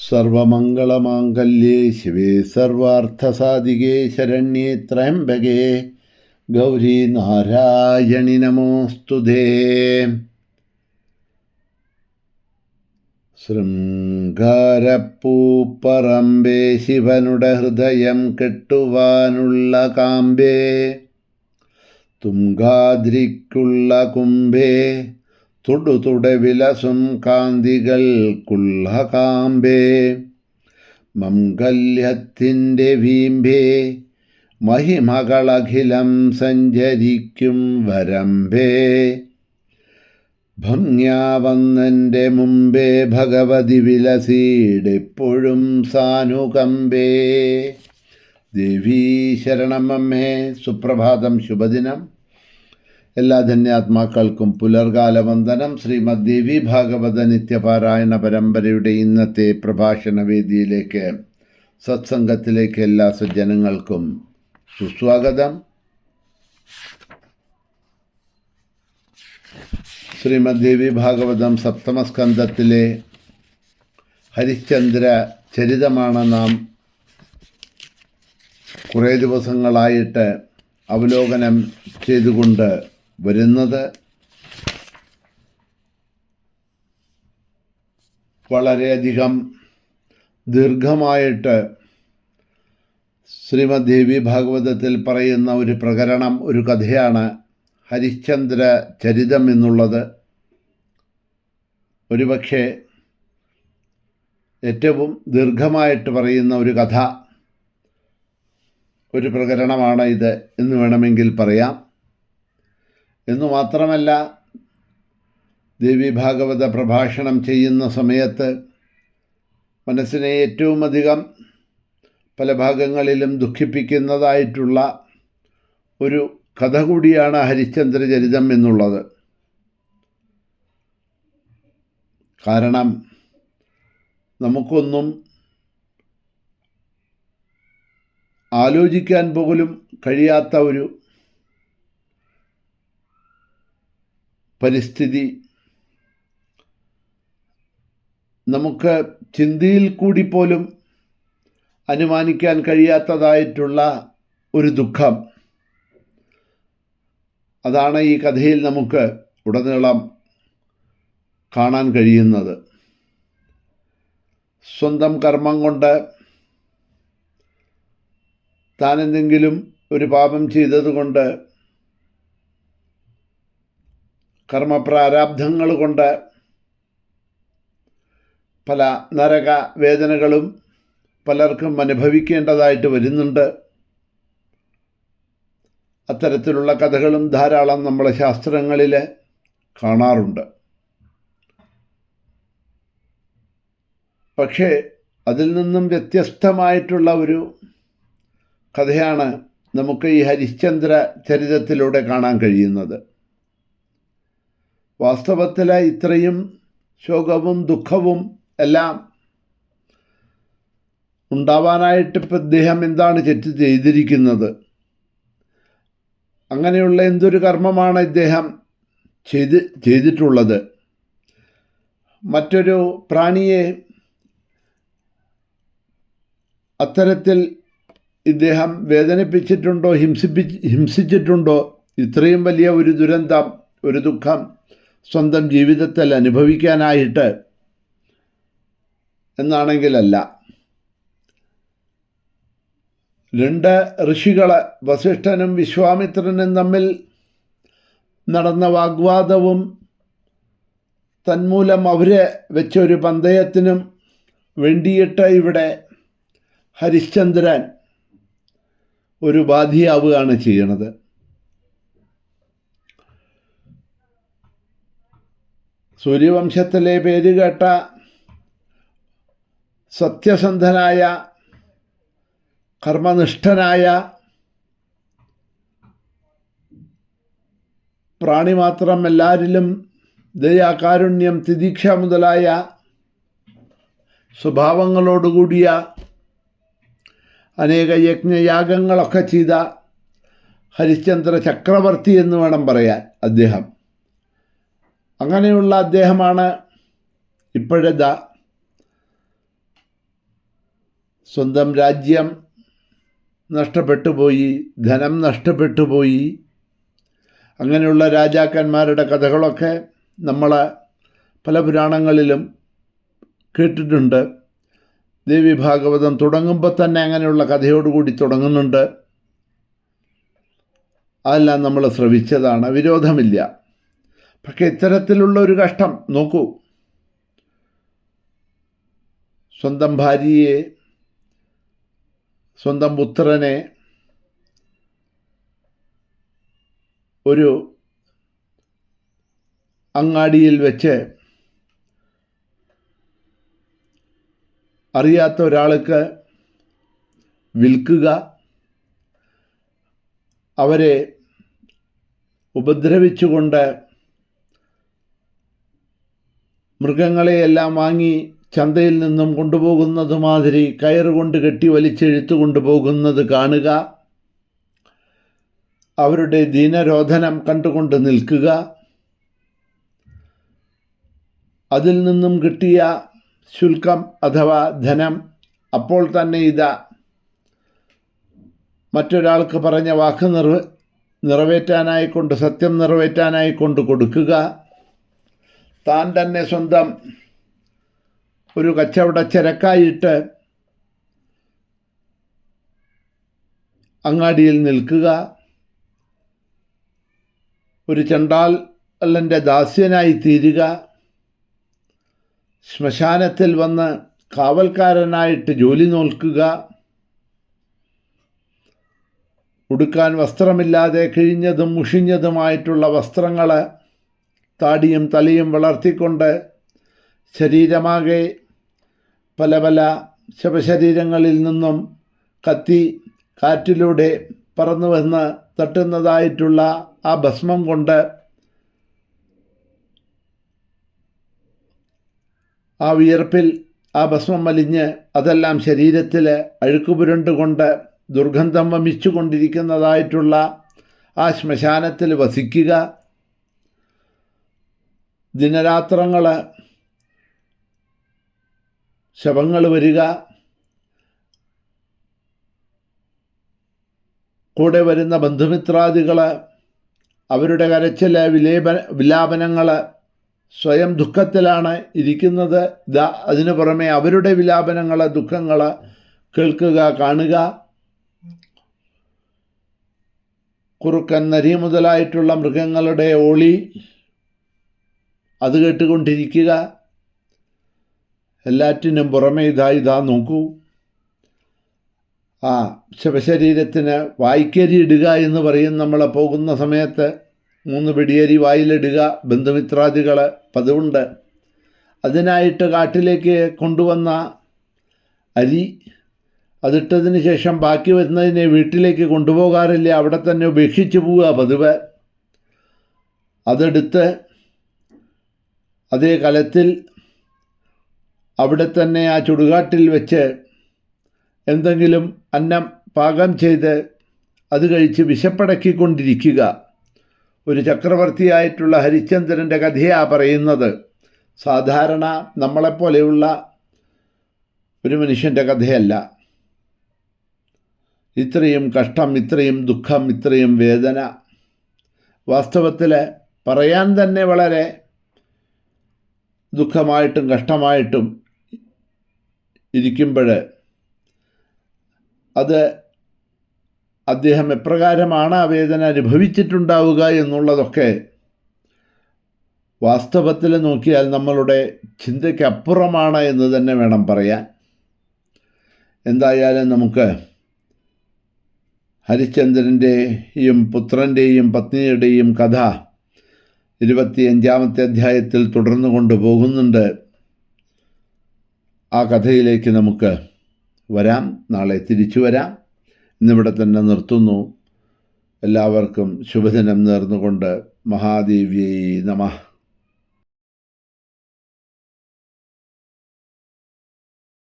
സർവമംഗളമാംഗല്യേ ശിവേ സർവാർത്ഥസാധികേ ശരണ്യേ ത്രയംബകേ ഗൗരി നാരായണി നമോസ്തുതേ. ശൃംഗാരപ്പൂപ്പറമ്പേ ശിവനുടെ ഹൃദയം കെട്ടുവാനുള്ള കാമ്പേ, തുംഗാദ്രിക്കുള്ള കുംഭേ തുടു വിലസും കാന്തികൾക്കുള്ള കാമ്പേ, മംഗല്യത്തിൻ്റെ വീമ്പേ മഹിമകളഖിലം സഞ്ചരിക്കും വരമ്പേ, ഭംഗ്യാവന്നെൻ്റെ മുമ്പേ ഭഗവതി വിലസീടെപ്പോഴും സാനുകമ്പേ. ദേവീ ശരണമമ്മേ. സുപ്രഭാതം, ശുഭദിനം. എല്ലാ ധന്യാത്മാക്കൾക്കും പുലർകാല വന്ദനം. ശ്രീമദ് ദേവി ഭാഗവത നിത്യപാരായണ പരമ്പരയുടെ ഇന്നത്തെ പ്രഭാഷണ വേദിയിലേക്ക്, സത്സംഗത്തിലേക്ക് എല്ലാ സജ്ജനങ്ങൾക്കും സുസ്വാഗതം. ശ്രീമദ് ദേവി ഭാഗവതം സപ്തമസ്കന്ധത്തിലെ ഹരിശ്ചന്ദ്ര ചരിതമാണ് നാം കുറേ ദിവസങ്ങളായിട്ട് അവലോകനം ചെയ്തുകൊണ്ട് വരുന്നത്. വളരെയധികം ദീർഘമായിട്ട് ശ്രീമദ് ദേവി ഭാഗവതത്തിൽ പറയുന്ന ഒരു പ്രകരണം, ഒരു കഥയാണ് ഹരിശ്ചന്ദ്ര ചരിതം എന്നുള്ളത്. ഒരുപക്ഷെ ഏറ്റവും ദീർഘമായിട്ട് പറയുന്ന ഒരു കഥ, ഒരു പ്രകരണമാണ് ഇത് എന്ന് വേണമെങ്കിൽ പറയാം. എന്നു മാത്രമല്ല, ദേവി ഭാഗവത പ്രഭാഷണം ചെയ്യുന്ന സമയത്ത് മനസ്സിനെ ഏറ്റവും അധികം പല ഭാഗങ്ങളിലും ദുഃഖിപ്പിക്കുന്നതായിട്ടുള്ള ഒരു കഥ കൂടിയാണ് ഹരിശ്ചന്ദ്ര ചരിതം എന്നുള്ളത്. കാരണം നമുക്കൊന്നും ആലോചിക്കാൻ പോലും കഴിയാത്ത ഒരു പരിസ്ഥിതി, നമുക്ക് ചിന്തയിൽ കൂടി പോലും അനുമാനിക്കാൻ കഴിയാത്തതായിട്ടുള്ള ഒരു ദുഃഖം, അതാണ് ഈ കഥയിൽ നമുക്ക് ഉടനീളം കാണാൻ കഴിയുന്നത്. സ്വന്തം കർമ്മം കൊണ്ട് താൻ എന്തെങ്കിലും ഒരു പാപം ചെയ്തതുകൊണ്ട്, കർമ്മപ്രാരാബ്ധങ്ങൾ കൊണ്ട് പല നരക വേദനകളും പലർക്കും അനുഭവിക്കേണ്ടതായിട്ട് വരുന്നുണ്ട്. അത്തരത്തിലുള്ള കഥകളും ധാരാളം നമ്മളെ ശാസ്ത്രങ്ങളിൽ കാണാറുണ്ട്. പക്ഷേ അതിൽ നിന്നും വ്യത്യസ്തമായിട്ടുള്ള ഒരു കഥയാണ് നമുക്ക് ഈ ഹരിശ്ചന്ദ്ര ചരിതത്തിലൂടെ കാണാൻ കഴിയുന്നത്. വാസ്തവത്തിൽ ഇത്രയും ശോകവും ദുഃഖവും എല്ലാം ഉണ്ടാവാനായിട്ട് ഇപ്പം ഇദ്ദേഹം എന്താണ് തെറ്റ് ചെയ്തിരിക്കുന്നത്? അങ്ങനെയുള്ള എന്തൊരു കർമ്മമാണ് ഇദ്ദേഹം ചെയ്തിട്ടുള്ളത്? മറ്റൊരു പ്രാണിയെ അത്തരത്തിൽ ഇദ്ദേഹം വേദനിപ്പിച്ചിട്ടുണ്ടോ, ഹിംസിച്ചിട്ടുണ്ടോ? ഇത്രയും വലിയ ഒരു ദുരന്തം, ഒരു ദുഃഖം സ്വന്തം ജീവിതത്തിൽ അനുഭവിക്കാനായിട്ട് എന്നാണെങ്കിലല്ല. രണ്ട് ഋഷികൾ, വസിഷ്ഠനും വിശ്വാമിത്രനും തമ്മിൽ നടന്ന വാഗ്വാദവും തന്മൂലം അവരെ വെച്ചൊരു പന്തയത്തിനും വേണ്ടിയിട്ട് ഇവിടെ ഹരിശ്ചന്ദ്രൻ ഒരു ബാധിയാവുകയാണ് ചെയ്യണത്. സൂര്യവംശത്തിലെ പേരുകേട്ട സത്യസന്ധനായ കർമ്മനിഷ്ഠനായ പ്രാണി മാത്രം എല്ലാവരിലും ദയ, കാരുണ്യം, തിദീക്ഷ മുതലായ സ്വഭാവങ്ങളോടുകൂടിയ അനേക യജ്ഞയാഗങ്ങളൊക്കെ ചെയ്ത ഹരിശ്ചന്ദ്ര ചക്രവർത്തി എന്ന് വേണം പറയാൻ അദ്ദേഹം. അങ്ങനെയുള്ള അദ്ദേഹമാണ് ഇപ്പോഴത്തെ സ്വന്തം രാജ്യം നഷ്ടപ്പെട്ടു പോയി, ധനം നഷ്ടപ്പെട്ടു പോയി. അങ്ങനെയുള്ള രാജാക്കന്മാരുടെ കഥകളൊക്കെ നമ്മൾ പല പുരാണങ്ങളിലും കേട്ടിട്ടുണ്ട്. ദേവി ഭാഗവതം തുടങ്ങുമ്പോൾ തന്നെ അങ്ങനെയുള്ള കഥയോടുകൂടി തുടങ്ങുന്നുണ്ട്. അതെല്ലാം നമ്മൾ ശ്രവിച്ചതാണ്, വിരോധമില്ല. പക്ഷേ ഇത്തരത്തിലുള്ള ഒരു കഷ്ടം നോക്കൂ. സ്വന്തം ഭാര്യയെ, സ്വന്തം പുത്രനെ ഒരു അങ്ങാടിയിൽ വെച്ച് അറിയാത്ത ഒരാൾക്ക് വിൽക്കുക, അവരെ ഉപദ്രവിച്ചുകൊണ്ട് മൃഗങ്ങളെയെല്ലാം വാങ്ങി ചന്തയിൽ നിന്നും കൊണ്ടുപോകുന്നത് മാതിരി കയറുകൊണ്ട് കെട്ടി വലിച്ചെഴുത്തു കൊണ്ടുപോകുന്നത് കാണുക, അവരുടെ ദീനരോധനം കണ്ടുകൊണ്ട് നിൽക്കുക, അതിൽ നിന്നും കിട്ടിയ ശുൽക്കം അഥവാ ധനം അപ്പോൾ തന്നെ ഇതാ മറ്റൊരാൾക്ക് പറഞ്ഞ വാക്ക് നിറവേറ്റാനായിക്കൊണ്ട്, സത്യം നിറവേറ്റാനായിക്കൊണ്ട് കൊടുക്കുക. താൻ തന്നെ സ്വന്തം ഒരു കച്ചവടച്ചരക്കായിട്ട് അങ്ങാടിയിൽ നിൽക്കുക, ഒരു ചണ്ടാളൻ്റെ ദാസ്യനായി തീരുക, ശ്മശാനത്തിൽ വന്ന് കാവൽക്കാരനായിട്ട് ജോലി നോക്കുക, ഉടുക്കാൻ വസ്ത്രമില്ലാതെ കിഴിഞ്ഞതും മുഷിഞ്ഞതുമായിട്ടുള്ള വസ്ത്രങ്ങൾ താടിയും തലയും വളർത്തിക്കൊണ്ട് ശരീരമാകെ പല പല ശവശരീരങ്ങളിൽ നിന്നും കത്തി കാറ്റിലൂടെ പറന്നു വന്ന് തട്ടുന്നതായിട്ടുള്ള ആ ഭസ്മം കൊണ്ട് ആ വിയർപ്പിൽ ആ ഭസ്മം വലിഞ്ഞ് അതെല്ലാം ശരീരത്തിൽ അഴുക്കുപുരണ്ടുകൊണ്ട് ദുർഗന്ധം വമിച്ചു കൊണ്ടിരിക്കുന്നതായിട്ടുള്ള ആ ശ്മശാനത്തിൽ വസിക്കുക. ദിനരാത്രങ്ങൾ ശവങ്ങൾ വരിക, കൂടെ വരുന്ന ബന്ധുമിത്രാദികൾ അവരുടെ കരച്ചിൽ, വിലാപനങ്ങൾ, സ്വയം ദുഃഖത്തിലാണ് ഇരിക്കുന്നത്. അതിനു പുറമെ അവരുടെ വിലാപനങ്ങൾ, ദുഃഖങ്ങൾ കേൾക്കുക, കാണുക. കുറുക്കൻ, നരി മുതലായിട്ടുള്ള മൃഗങ്ങളുടെ ഓളി അത് കേട്ടുകൊണ്ടിരിക്കുക. എല്ലാറ്റിനും പുറമെ ഇതാ നോക്കൂ, ആ ശവശരീരത്തിന് വായ്ക്കരി ഇടുക എന്ന് പറയും. നമ്മൾ പോകുന്ന സമയത്ത് 3 പിടിയരി വായിലിടുക ബന്ധുമിത്രാദികൾ പതിവുണ്ട്. അതിനായിട്ട് കാട്ടിലേക്ക് കൊണ്ടുവന്ന അരി അതിട്ടതിന് ശേഷം ബാക്കി വരുന്നതിനെ വീട്ടിലേക്ക് കൊണ്ടുപോകാറില്ല, അവിടെ തന്നെ ഉപേക്ഷിച്ച് പോവുക പതിവ്. അതെടുത്ത് അതേ കലത്തിൽ അവിടെ തന്നെ ആ ചുടുകാട്ടിൽ വെച്ച് എന്തെങ്കിലും അന്നം പാകം ചെയ്ത് അത് കഴിച്ച് വിശപ്പടക്കിക്കൊണ്ടിരിക്കുക. ഒരു ചക്രവർത്തിയായിട്ടുള്ള ഹരിശ്ചന്ദ്രൻ്റെ കഥയാണ് പറയുന്നത്. സാധാരണ നമ്മളെപ്പോലെയുള്ള ഒരു മനുഷ്യൻ്റെ കഥയല്ല. ഇത്രയും കഷ്ടം, ഇത്രയും ദുഃഖം, ഇത്രയും വേദന വാസ്തവത്തിൽ പറയാൻ തന്നെ വളരെ ദുഃഖമായിട്ടും കഷ്ടമായിട്ടും ഇരിക്കുമ്പോൾ അത് അദ്ദേഹം എപ്രകാരമാണ് ആ വേദന അനുഭവിച്ചിട്ടുണ്ടാവുക എന്നുള്ളതൊക്കെ വാസ്തവത്തിൽ നോക്കിയാൽ നമ്മളുടെ ചിന്തയ്ക്കപ്പുറമാണ് എന്ന് തന്നെ വേണം പറയാൻ. എന്തായാലും നമുക്ക് ഹരിശ്ചന്ദ്രൻ്റെയും പുത്രൻ്റെയും പത്നിയുടെയും കഥ 25-ാമത്തെ അധ്യായത്തിൽ തുടർന്നു കൊണ്ടുപോകുന്നുണ്ട്. ആ കഥയിലേക്ക് നമുക്ക് വരാം, നാളെ തിരിച്ചു വരാം. ഇന്നിവിടെ തന്നെ നിർത്തുന്നു. എല്ലാവർക്കും ശുഭദിനം നേർന്നുകൊണ്ട് മഹാദേവ്യൈ നമഃ.